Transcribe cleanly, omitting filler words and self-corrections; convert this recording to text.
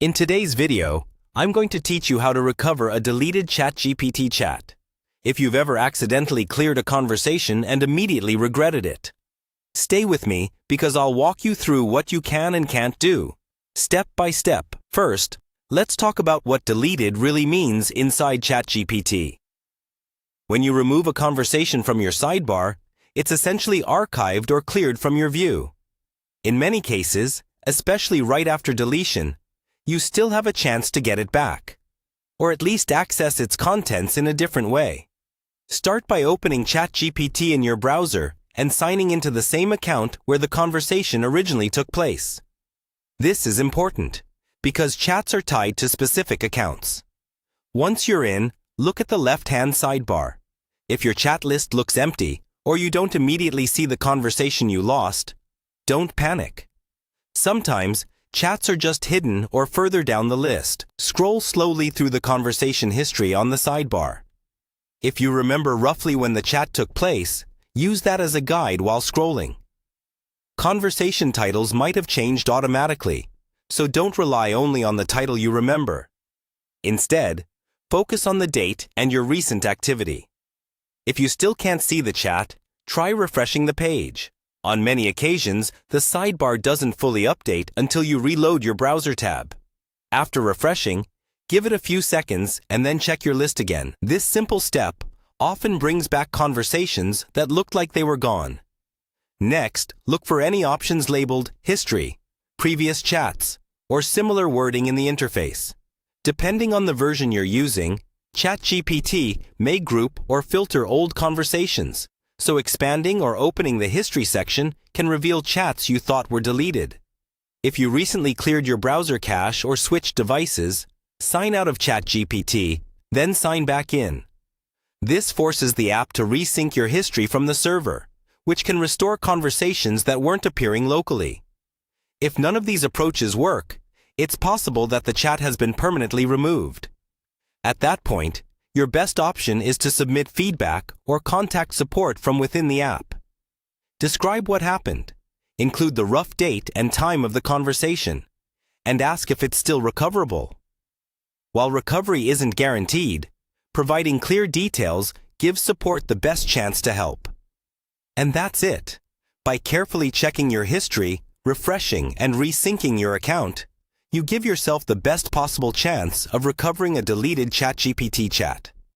In today's video, I'm going to teach you how to recover a deleted ChatGPT chat. If you've ever accidentally cleared a conversation and immediately regretted it. Stay with me because I'll walk you through what you can and can't do, step by step. First, let's talk about what deleted really means inside ChatGPT. When you remove a conversation from your sidebar, it's essentially archived or cleared from your view. In many cases, especially right after deletion, you still have a chance to get it back, or at least access its contents in a different way. Start by opening ChatGPT in your browser and signing into the same account where the conversation originally took place. This is important because chats are tied to specific accounts. Once you're in, look at the left-hand sidebar. If your chat list looks empty or you don't immediately see the conversation you lost, don't panic. Sometimes, chats are just hidden or further down the list. Scroll slowly through the conversation history on the sidebar. If you remember roughly when the chat took place, use that as a guide while scrolling. Conversation titles might have changed automatically, so don't rely only on the title you remember. Instead, focus on the date and your recent activity. If you still can't see the chat, try refreshing the page. On many occasions, the sidebar doesn't fully update until you reload your browser tab. After refreshing, give it a few seconds and then check your list again. This simple step often brings back conversations that looked like they were gone. Next, look for any options labeled History, Previous Chats, or similar wording in the interface. Depending on the version you're using, ChatGPT may group or filter old conversations, so expanding or opening the History section can reveal chats you thought were deleted. If you recently cleared your browser cache or switched devices, sign out of ChatGPT, then sign back in. This forces the app to resync your history from the server, which can restore conversations that weren't appearing locally. If none of these approaches work, it's possible that the chat has been permanently removed. At that point, your best option is to submit feedback or contact support from within the app. Describe what happened, include the rough date and time of the conversation, and ask if it's still recoverable. While recovery isn't guaranteed, providing clear details gives support the best chance to help. And that's it. By carefully checking your history, refreshing and resyncing your account, you give yourself the best possible chance of recovering a deleted ChatGPT chat.